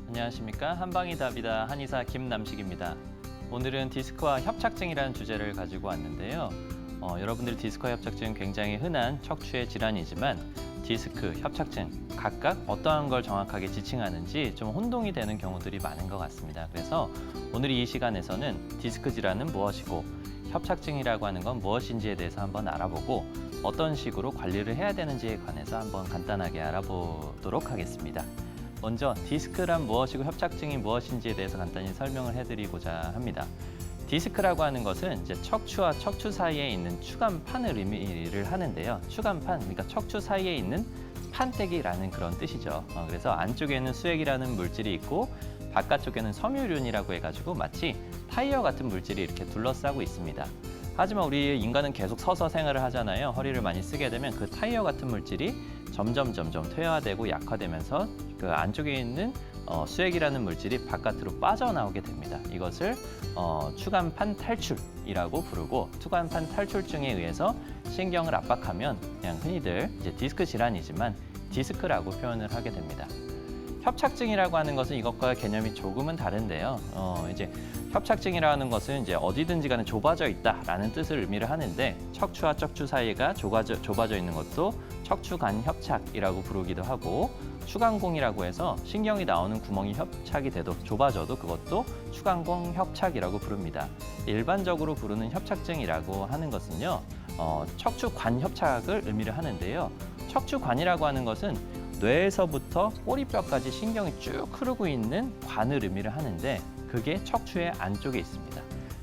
안녕하십니까. 한방이 답이다. 한의사 김남식입니다. 오늘은 디스크와 협착증이라는 주제를 가지고 왔는데요. 여러분들이 디스크와 협착증은 굉장히 흔한 척추의 질환이지만 디스크, 협착증 각각 어떠한 걸 정확하게 지칭하는지 좀 혼동이 되는 경우들이 많은 것 같습니다. 그래서 오늘 이 시간에서는 디스크 질환은 무엇이고 협착증이라고 하는 건 무엇인지에 대해서 한번 알아보고 어떤 식으로 관리를 해야 되는지에 관해서 한번 간단하게 알아보도록 하겠습니다. 먼저 디스크란 무엇이고 협착증이 무엇인지에 대해서 간단히 설명을 해드리고자 합니다. 디스크라고 하는 것은 이제 척추와 척추 사이에 있는 추간판을 의미를 하는데요. 추간판, 그러니까 척추 사이에 있는 판때기라는 그런 뜻이죠. 그래서 안쪽에는 수액이라는 물질이 있고 바깥쪽에는 섬유륜이라고 해가지고 마치 타이어 같은 물질이 이렇게 둘러싸고 있습니다. 하지만 우리 인간은 계속 서서 생활을 하잖아요. 허리를 많이 쓰게 되면 그 타이어 같은 물질이 점점 퇴화되고 약화되면서 그 안쪽에 있는 수액이라는 물질이 바깥으로 빠져나오게 됩니다. 이것을 추간판 탈출이라고 부르고 추간판 탈출증에 의해서 신경을 압박하면 그냥 흔히들 이제 디스크 질환이지만 디스크라고 표현을 하게 됩니다. 협착증이라고 하는 것은 이것과 개념이 조금은 다른데요. 이제 협착증이라는 것은 이제 어디든지 간에 좁아져 있다라는 뜻을 의미를 하는데 척추와 척추 사이가 좁아져 있는 것도 척추간 협착이라고 부르기도 하고 추간공이라고 해서 신경이 나오는 구멍이 협착이 돼도 좁아져도 그것도 추간공 협착이라고 부릅니다. 일반적으로 부르는 협착증이라고 하는 것은요. 척추관 협착을 의미를 하는데요. 척추관이라고 하는 것은 뇌에서부터 꼬리뼈까지 신경이 쭉 흐르고 있는 관을 의미를 하는데 그게 척추의 안쪽에 있습니다.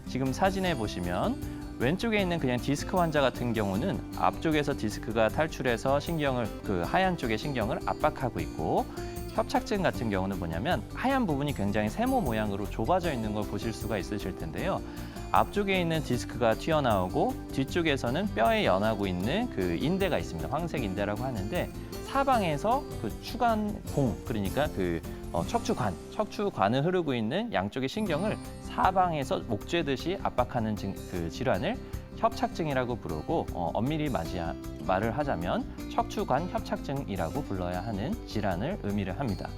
지금 사진에 보시면 왼쪽에 있는 그냥 디스크 환자 같은 경우는 앞쪽에서 디스크가 탈출해서 신경을 그 하얀 쪽의 신경을 압박하고 있고 협착증 같은 경우는 뭐냐면 하얀 부분이 굉장히 세모 모양으로 좁아져 있는 걸 보실 수가 있으실 텐데요. 앞쪽에 있는 디스크가 튀어나오고 뒤쪽에서는 뼈에 연하고 있는 그 인대가 있습니다. 황색 인대라고 하는데 사방에서 그 추간공, 그러니까 그 척추관을 흐르고 있는 양쪽의 신경을 사방에서 목죄듯이 압박하는 그 질환을 협착증이라고 부르고 엄밀히 말을 하자면 척추관 협착증이라고 불러야 하는 질환을 의미를 합니다.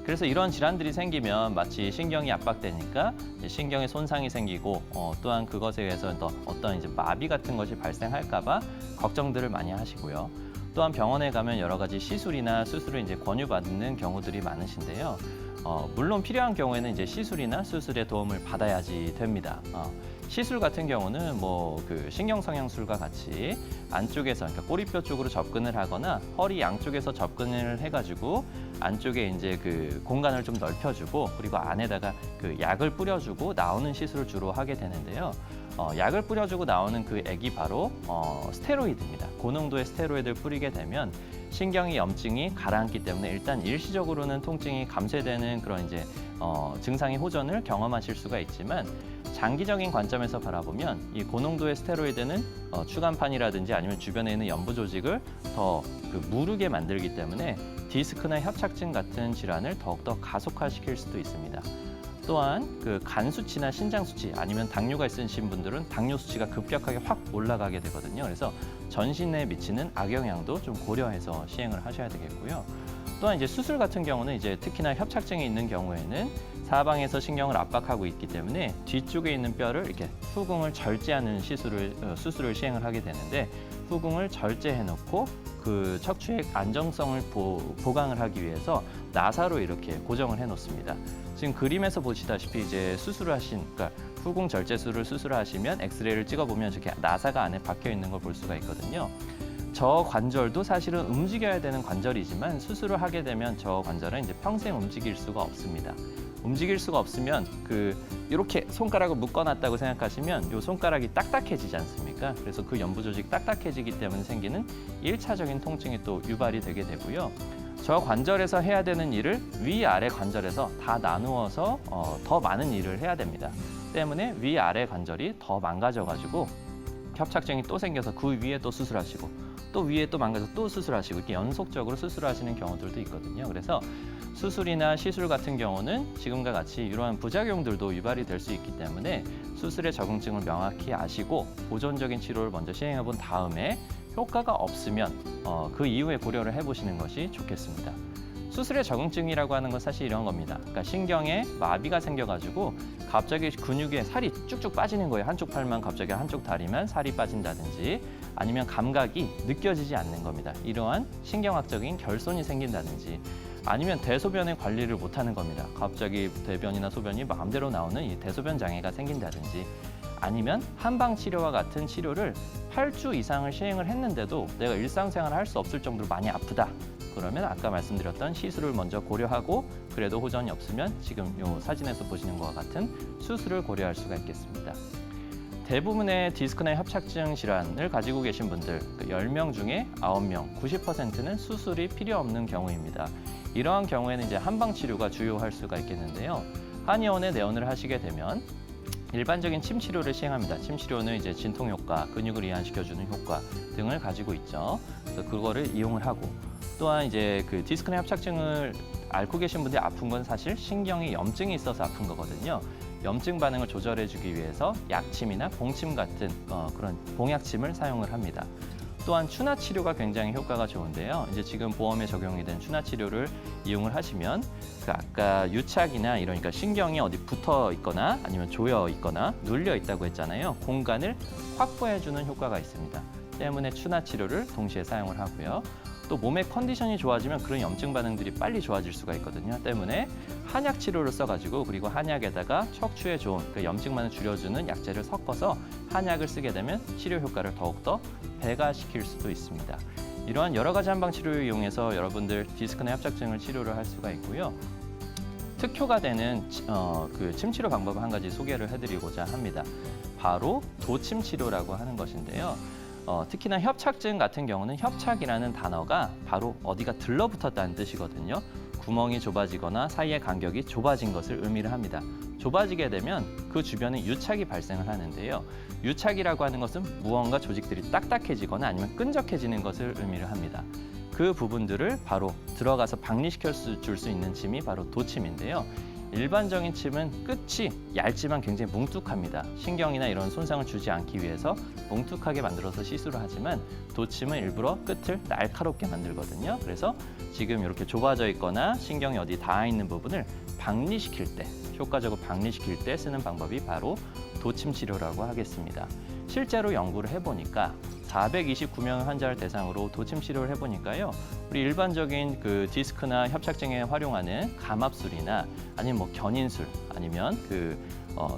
그래서 이런 질환들이 생기면 마치 신경이 압박되니까 신경에 손상이 생기고 또한 그것에 의해서 어떤 이제 마비 같은 것이 발생할까 봐 걱정들을 많이 하시고요. 또한 병원에 가면 여러 가지 시술이나 수술을 이제 권유받는 경우들이 많으신데요. 물론 필요한 경우에는 이제 시술이나 수술의 도움을 받아야지 됩니다. 시술 같은 경우는 뭐 그 신경성형술과 같이 안쪽에서 그러니까 꼬리뼈 쪽으로 접근을 하거나 허리 양쪽에서 접근을 해가지고 안쪽에 이제 그 공간을 좀 넓혀주고 그리고 안에다가 그 약을 뿌려주고 나오는 시술을 주로 하게 되는데요. 약을 뿌려주고 나오는 그 액이 바로 스테로이드입니다. 고농도의 스테로이드를 뿌리게 되면 신경의 염증이 가라앉기 때문에 일단 일시적으로는 통증이 감쇄되는 그런 이제 증상의 호전을 경험하실 수가 있지만 장기적인 관점에서 바라보면 이 고농도의 스테로이드는 추간판이라든지 아니면 주변에 있는 연부 조직을 더 무르게 만들기 때문에 디스크나 협착증 같은 질환을 더욱더 가속화시킬 수도 있습니다. 또한 그 간 수치나 신장 수치 아니면 당뇨가 있으신 분들은 당뇨 수치가 급격하게 확 올라가게 되거든요. 그래서 전신에 미치는 악영향도 좀 고려해서 시행을 하셔야 되겠고요. 또한 이제 수술 같은 경우는 이제 특히나 협착증이 있는 경우에는 사방에서 신경을 압박하고 있기 때문에 뒤쪽에 있는 뼈를 이렇게 후궁을 절제하는 수술을 시행을 하게 되는데 후궁을 절제해 놓고 그 척추의 안정성을 보강을 하기 위해서 나사로 이렇게 고정을 해 놓습니다. 지금 그림에서 보시다시피 이제 그러니까 후궁 절제술을 수술하시면 엑스레이를 찍어보면 이렇게 나사가 안에 박혀 있는 걸 볼 수가 있거든요. 저 관절도 사실은 움직여야 되는 관절이지만 수술을 하게 되면 저 관절은 이제 평생 움직일 수가 없습니다. 움직일 수가 없으면 이렇게 손가락을 묶어놨다고 생각하시면 이 손가락이 딱딱해지지 않습니까? 그래서 그 연부 조직 딱딱해지기 때문에 생기는 1차적인 통증이 또 유발이 되게 되고요. 저 관절에서 해야 되는 일을 위아래 관절에서 다 나누어서 더 많은 일을 해야 됩니다. 때문에 위아래 관절이 더 망가져가지고 협착증이 또 생겨서 그 위에 또 수술하시고 또 위에 또 망가져서 또 수술하시고 이렇게 연속적으로 수술하시는 경우들도 있거든요. 그래서 수술이나 시술 같은 경우는 지금과 같이 이러한 부작용들도 유발이 될 수 있기 때문에 수술의 적응증을 명확히 아시고 보존적인 치료를 먼저 시행해 본 다음에 효과가 없으면 그 이후에 고려를 해보시는 것이 좋겠습니다. 수술의 적응증이라고 하는 건 사실 이런 겁니다. 그러니까 신경에 마비가 생겨가지고 갑자기 근육에 살이 쭉쭉 빠지는 거예요. 한쪽 팔만 갑자기 한쪽 다리만 살이 빠진다든지 아니면 감각이 느껴지지 않는 겁니다. 이러한 신경학적인 결손이 생긴다든지 아니면 대소변의 관리를 못하는 겁니다. 갑자기 대변이나 소변이 마음대로 나오는 이 대소변 장애가 생긴다든지 아니면 한방 치료와 같은 치료를 8주 이상을 시행을 했는데도 내가 일상생활을 할 수 없을 정도로 많이 아프다. 그러면 아까 말씀드렸던 시술을 먼저 고려하고 그래도 호전이 없으면 지금 이 사진에서 보시는 것과 같은 수술을 고려할 수가 있겠습니다. 대부분의 디스크나 협착증 질환을 가지고 계신 분들 10명 중에 9명, 90%는 수술이 필요 없는 경우입니다. 이러한 경우에는 이제 한방 치료가 주요할 수가 있겠는데요. 한의원에 내원을 하시게 되면 일반적인 침 치료를 시행합니다. 침 치료는 이제 진통 효과, 근육을 이완시켜주는 효과 등을 가지고 있죠. 그래서 그거를 이용을 하고 또한 이제 그 디스크나 협착증을 앓고 계신 분들이 아픈 건 사실 신경에 염증이 있어서 아픈 거거든요. 염증 반응을 조절해주기 위해서 약침이나 봉침 같은 그런 봉약침을 사용을 합니다. 또한 추나 치료가 굉장히 효과가 좋은데요. 이제 지금 보험에 적용이 된 추나 치료를 이용을 하시면 그 아까 유착이나 이러니까 신경이 어디 붙어 있거나 아니면 조여 있거나 눌려 있다고 했잖아요. 공간을 확보해주는 효과가 있습니다. 때문에 추나 치료를 동시에 사용을 하고요. 또 몸의 컨디션이 좋아지면 그런 염증 반응들이 빨리 좋아질 수가 있거든요. 때문에 한약 치료를 써가지고 그리고 한약에다가 척추에 좋은 그 염증만을 줄여주는 약재를 섞어서 한약을 쓰게 되면 치료 효과를 더욱더 배가시킬 수도 있습니다. 이러한 여러 가지 한방 치료를 이용해서 여러분들 디스크나 협착증을 치료를 할 수가 있고요. 특효가 되는 그 침치료 방법을 한 가지 소개를 해드리고자 합니다. 바로 도침 치료라고 하는 것인데요. 특히나 협착증 같은 경우는 협착이라는 단어가 바로 어디가 들러붙었다는 뜻이거든요. 구멍이 좁아지거나 사이의 간격이 좁아진 것을 의미를 합니다. 좁아지게 되면 그 주변에 유착이 발생을 하는데요. 유착이라고 하는 것은 무언가 조직들이 딱딱해지거나 아니면 끈적해지는 것을 의미를 합니다. 그 부분들을 바로 들어가서 박리시켜 줄 수 있는 침이 바로 도침인데요. 일반적인 침은 끝이 얇지만 굉장히 뭉툭합니다. 신경이나 이런 손상을 주지 않기 위해서 뭉툭하게 만들어서 시술을 하지만 도침은 일부러 끝을 날카롭게 만들거든요. 그래서 지금 이렇게 좁아져 있거나 신경이 어디 닿아 있는 부분을 박리시킬 때, 효과적으로 박리시킬 때 쓰는 방법이 바로 도침 치료라고 하겠습니다. 실제로 연구를 해보니까 429명 환자를 대상으로 도침 치료를 해보니까요. 우리 일반적인 그 디스크나 협착증에 활용하는 감압술이나 아니면 뭐 견인술 아니면 그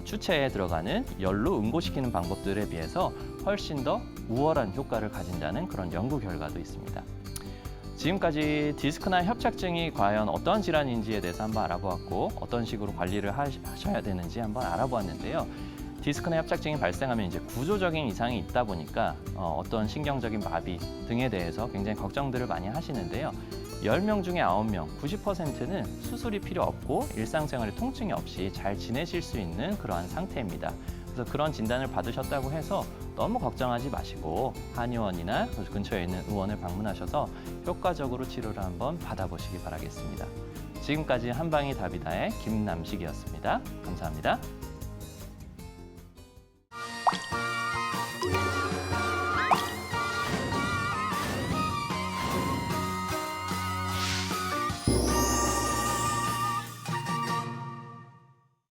추체에 들어가는 열로 응고시키는 방법들에 비해서 훨씬 더 우월한 효과를 가진다는 그런 연구 결과도 있습니다. 지금까지 디스크나 협착증이 과연 어떤 질환인지에 대해서 한번 알아보았고 어떤 식으로 관리를 하셔야 되는지 한번 알아보았는데요. 디스크나 협착증이 발생하면 이제 구조적인 이상이 있다 보니까 어떤 신경적인 마비 등에 대해서 굉장히 걱정들을 많이 하시는데요. 10명 중에 9명, 90%는 수술이 필요 없고 일상생활에 통증이 없이 잘 지내실 수 있는 그러한 상태입니다. 그래서 그런 진단을 받으셨다고 해서 너무 걱정하지 마시고 한의원이나 근처에 있는 의원을 방문하셔서 효과적으로 치료를 한번 받아보시기 바라겠습니다. 지금까지 한방이 답이다의 김남식이었습니다. 감사합니다.